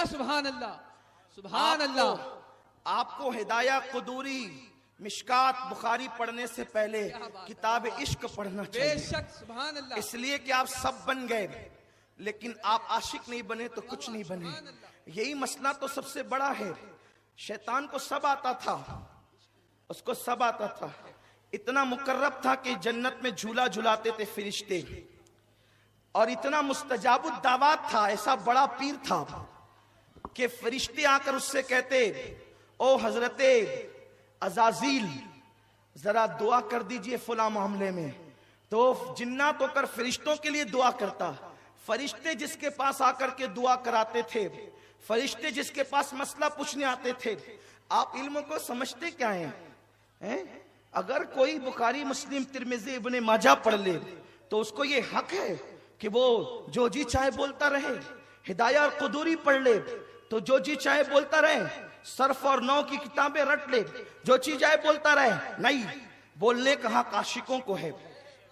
اللہ سبحان اللہ سبحان اللہ. آپ کو ہدایہ قدوری مشکات بخاری پڑھنے سے پہلے کتاب عشق پڑھنا بے چاہیے. شک سبحان اللہ. اس لیے کہ آپ سب بن گئے لیکن آپ عاشق نہیں بنے تو کچھ نہیں بنے. یہی مسئلہ تو سب سے بڑا ہے. شیطان کو سب آتا تھا, اس کو سب آتا تھا. اتنا مقرب تھا کہ جنت میں جھولا جھلاتے تھے فرشتے, اور اتنا مستجاب الدعوات تھا, ایسا بڑا پیر تھا کہ فرشتے آ کر اس سے کہتے او حضرت عزازیل ذرا دعا کر دیجئے فلاں معاملے میں. تو جنات ہو کر فرشتوں کے لیے دعا کرتا. فرشتے جس کے پاس آ کر کے دعا کراتے تھے, فرشتے جس کے پاس مسئلہ پوچھنے آتے تھے. آپ علم کو سمجھتے کیا ہیں؟ اگر کوئی بخاری مسلم ترمذی ابن ماجہ پڑھ لے تو اس کو یہ حق ہے کہ وہ جو جی چاہے بولتا رہے. ہدایہ اور قدوری پڑھ لے تو جو جی چاہے بولتا رہے. صرف اور نو کی کتابیں رٹ لے, جو چیز چاہے بولتا رہے. نہیں, بولنے کا حق عاشقوں کو ہے.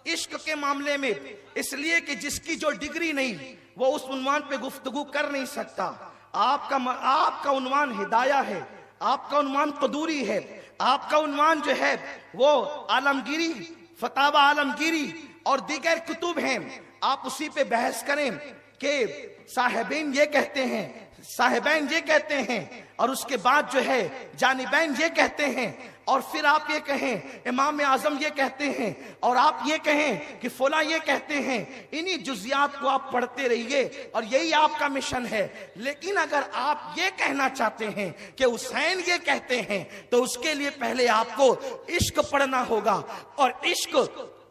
عشق کے معاملے میں اس لیے کہ جس کی جو ڈگری نہیں وہ اس عنوان پہ گفتگو کر نہیں سکتا. آپ کا عنوان ہدایہ ہے, آپ کا عنوان قدوری ہے, آپ کا عنوان جو ہے وہ عالمگیری, فتاوی عالمگیری اور دیگر کتب ہیں. آپ اسی پہ بحث کریں کہ صاحبین یہ کہتے ہیں, صاحبین یہ کہتے ہیں, اور اس کے بعد جو ہے جانبین یہ کہتے ہیں, اور پھر آپ یہ کہیں امام اعظم یہ کہتے ہیں, اور آپ یہ کہیں کہ فلاں یہ کہتے ہیں. انہی جزیات کو آپ پڑھتے رہیے اور یہی آپ کا مشن ہے. لیکن اگر آپ یہ کہنا چاہتے ہیں کہ حسین یہ کہتے ہیں تو اس کے لیے پہلے آپ کو عشق پڑھنا ہوگا. اور عشق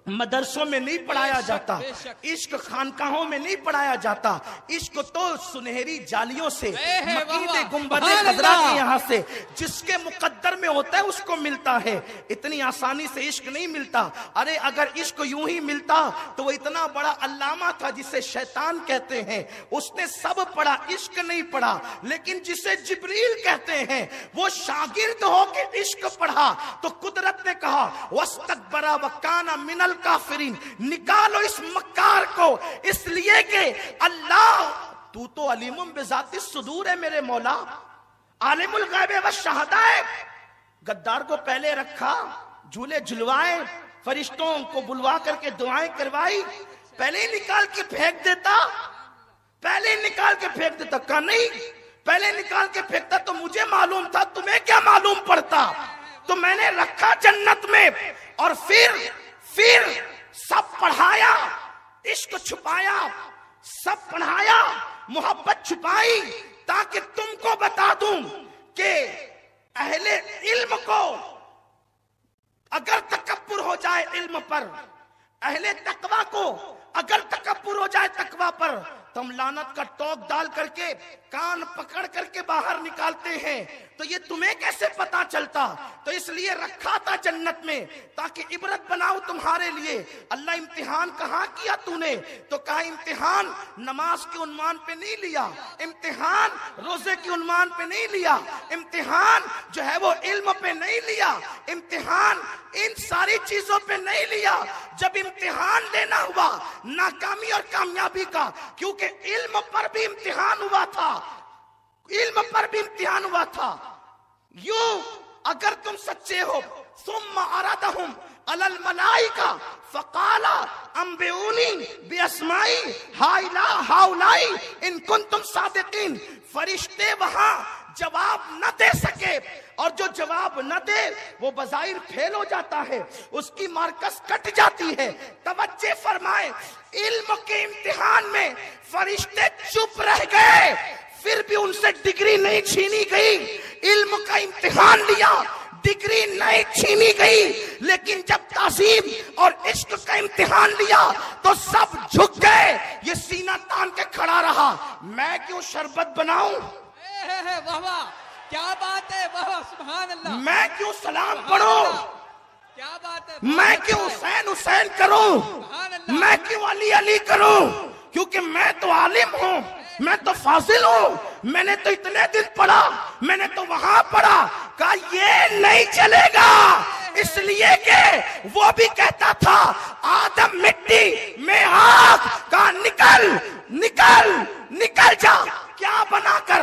مدرسوں میں نہیں پڑھایا جاتا, عشق خانقاہوں میں نہیں پڑھایا جاتا. عشق تو سنہری جالیوں سے, مقید گنبد خضرا کے یہاں سے جس کے مقدر میں ہوتا ہے اس کو ملتا ہے. اتنی آسانی سے عشق نہیں ملتا. ارے اگر عشق یوں ہی ملتا تو وہ اتنا بڑا علامہ تھا جسے شیطان کہتے ہیں, اس نے سب پڑھا, عشق نہیں پڑھا. لیکن جسے جبریل کہتے ہیں وہ شاگرد ہو کے عشق پڑھا تو قدرت نے کہا وَاسْتَكْبَرَ وَكَانَ مِنَ الْكَافِرِينَ, نکالو اس مکار کو. اس لیے کہ اللہ تو علیم بذات الصدور ہے میرے مولا, عالم الغیب والشہادہ ہے. غدار کو پہلے رکھا, جھولے جھلوائے, فرشتوں کو بلوا کر کے دعائیں کروائی, پہلے نکال کے پھینک دیتا, پہلے نکال کے پھینک دیتا. کہا نہیں, پہلے نکال کے پھینکتا تو مجھے معلوم تھا, تمہیں کیا معلوم پڑتا. تو میں نے رکھا جنت میں اور پھر سب پڑھایا, عشق چھپایا, سب پڑھایا, محبت چھپائی, تاکہ تم کو بتا دوں کہ اہل علم کو اگر تکبر ہو جائے علم پر, اہل تقوی کو اگر تکبر ہو جائے تقوی پر, تم لعنت کا ٹوک ڈال کر کے کان پکڑ کر کے باہر نکالتے ہیں. تو یہ تمہیں کیسے پتا چلتا؟ تو اس لیے رکھا تھا جنت میں تاکہ عبرت بناؤ تمہارے لیے. اللہ امتحان کہاں کیا تو نے؟ تو کہا امتحان نماز کے عنوان پہ نہیں لیا, امتحان روزے کے عنوان پہ نہیں لیا, امتحان جو ہے وہ علم پہ نہیں لیا, امتحان ان ساری چیزوں پہ نہیں لیا. جب امتحان لینا ہوا ناکامی اور کامیابی کا, کیونکہ علم پر بھی امتحان ہوا تھا, علم پر بھی امتحان ہوا تھا. یوں اگر تم سچے ہو, ثم عرضهم علی الملائکہ فقال انبئونی باسماء ہؤلاء ان کنتم صادقین. فرشتے وہاں جواب نہ دے سکے, اور جو جواب نہ دے وہ بظاہر فیل ہو جاتا ہے, اس کی مارکس کٹ جاتی ہے. توجہ فرمائے, علم کے امتحان میں فرشتے چپ رہ گئے, پھر بھی ان سے ڈگری نہیں چھینی گئی. علم کا امتحان لیا, ڈگری نہیں چھینی گئی. لیکن جب تعظیم اور عشق کا امتحان لیا تو سب جھک گئے. یہ سینہ تان کے کھڑا رہا, میں کیوں شربت بناؤں, واہ واہ کیا بات ہے, واہ سبحان اللہ. میں کیوں سلام پڑھوں, کیا بات ہے, میں کیوں حسین حسین کروں, میں کیوں علی علی کروں, کیونکہ میں تو عالم ہوں, میں تو فاضل ہوں, میں نے تو اتنے دن پڑھا, میں نے تو وہاں پڑھا. کہا یہ نہیں چلے گا, اس لیے کہ وہ بھی کہتا تھا آدم مٹی میں آگ. کہا نکل نکل نکل جا, کیا بنا کر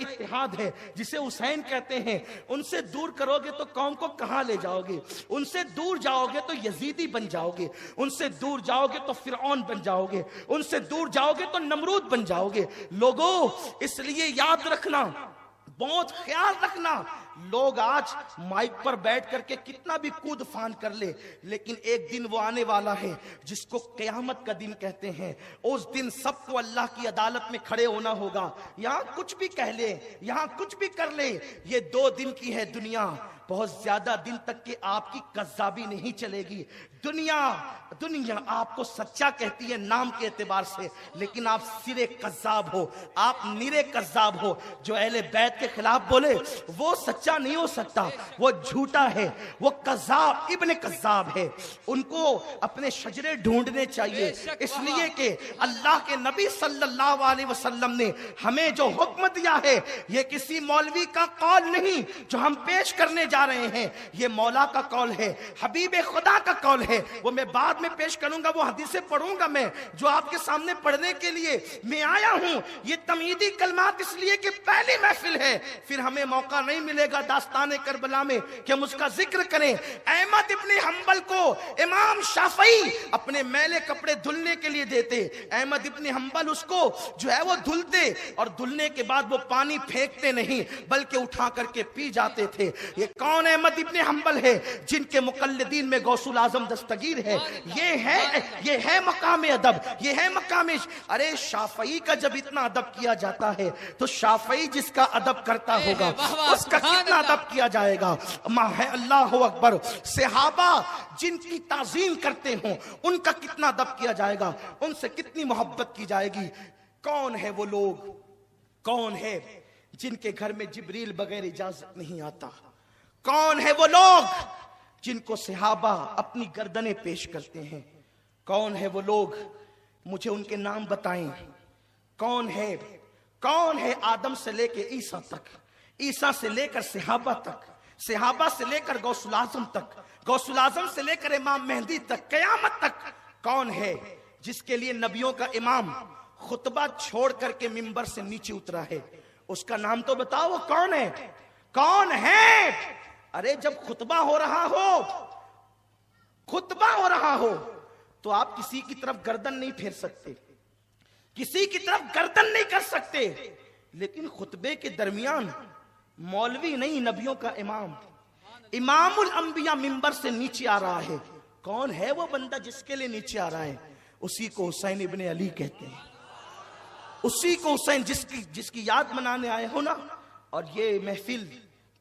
اتحاد ہے جسے حسین کہتے ہیں، ان سے دور کرو گے تو قوم کو کہاں لے جاؤ گے؟ ان سے دور جاؤ گے تو یزیدی بن جاؤ گے، ان سے دور جاؤ گے تو فرعون بن جاؤ گے، ان سے دور جاؤ گے تو نمرود بن جاؤ گے۔ لوگوں اس لیے یاد رکھنا، بہت خیال رکھنا، لوگ آج مائک پر بیٹھ کر کے کتنا بھی کود فان کر لے، لیکن ایک دن وہ آنے والا ہے جس کو قیامت کا دن کہتے ہیں۔ اس دن سب کو اللہ کی عدالت میں کھڑے ہونا ہوگا۔ یہاں کچھ بھی کہہ لے، یہاں کچھ بھی کر لے، یہ 2 دن کی ہے دنیا، بہت زیادہ دن تک کہ آپ کی کذابی نہیں چلے گی۔ دنیا آپ کو سچا کہتی ہے نام کے اعتبار سے، لیکن آپ سرے کذاب ہو، آپ نیرے کذاب ہو۔ جو اہل بیت کے خلاف بولے وہ سچا نہیں ہو سکتا، وہ جھوٹا ہے، وہ کذاب ابن کذاب ہے۔ ان کو اپنے شجرے ڈھونڈنے چاہیے، اس لیے کہ اللہ کے نبی صلی اللہ علیہ وسلم نے ہمیں جو حکم دیا ہے یہ کسی مولوی کا قول نہیں جو ہم پیش کرنے جا رہے ہیں، یہ مولا کا قول ہے، حبیب خدا کا قول ہے۔ وہ میں بعد میں پیش کروں گا، وہ حدیثیں پڑھوں گا میں جو آپ کے سامنے پڑھنے کے لیے میں آیا ہوں۔ یہ تمہیدی کلمات اس لیے کہ پہلی محفل ہے، پھر ہمیں موقع نہیں ملے گا داستان کربلا میں کہ ہم اس کا ذکر کریں۔ احمد ابن حنبل کو امام شافعی اپنے میلے کپڑے دھلنے کے لیے دیتے، احمد ابن حنبل اس کو جو ہے وہ دھلتے، اور دھلنے کے بعد وہ پانی پھینکتے نہیں بلکہ اٹھا کر کے پی جاتے تھے۔ یہ کون احمد ابن حنبل ہے؟ جن کے مقلدین میں غوث الاعظم دستگیر ہے۔ یہ ہے مقام ادب، یہ ہے مقام ارے شافعی کا جب اتنا ادب کیا جاتا ہے تو شافعی جس کا ادب کرتا ہوگا اس کا کتنا ادب کیا جائے گا۔ اللہ اکبر۔ صحابہ جن کی تعظیم کرتے ہوں ان کا کتنا ادب کیا جائے گا، ان سے کتنی محبت کی جائے گی۔ کون ہے وہ لوگ، کون ہے جن کے گھر میں جبریل بغیر اجازت نہیں آتا؟ کون ہے وہ لوگ جن کو صحابہ اپنی گردنیں پیش کرتے ہیں؟ کون ہے وہ لوگ؟ مجھے ان کے نام بتائیں۔ کون ہے آدم سے لے کے عیسیٰ تک، عیسیٰ سے لے کر صحابہ تک، صحابہ سے لے کر غوث الاعظم تک، غوث الاعظم سے لے کر امام مہدی تک، قیامت تک؟ کون ہے جس کے لیے نبیوں کا امام خطبہ چھوڑ کر کے ممبر سے نیچے اترا ہے؟ اس کا نام تو بتاؤ، وہ کون ہے؟ کون ہے؟ ارے جب خطبہ ہو رہا ہو تو آپ کسی کی طرف گردن نہیں پھیر سکتے، کسی کی طرف گردن نہیں کر سکتے، لیکن خطبے کے درمیان مولوی نہیں، نبیوں کا امام، امام الانبیاء ممبر سے نیچے آ رہا ہے۔ کون ہے وہ بندہ جس کے لیے نیچے آ رہا ہے؟ اسی کو حسین ابن علی کہتے ہیں، اسی کو حسین جس کی یاد منانے آئے ہو نا۔ اور یہ محفل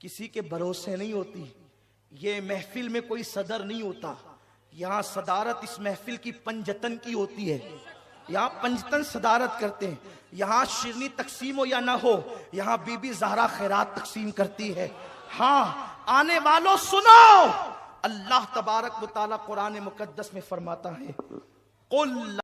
کسی کے بھروسے نہیں ہوتی، یہ محفل میں کوئی صدر نہیں ہوتا، یہاں صدارت اس محفل کی پنجتن کی ہوتی ہے، یہاں پنجتن صدارت کرتے ہیں۔ یہاں شیرنی تقسیم ہو یا نہ ہو، یہاں بی بی زہرا خیرات تقسیم کرتی ہے۔ ہاں آنے والوں سنو، اللہ تبارک و تعالی قرآن مقدس میں فرماتا ہے، قل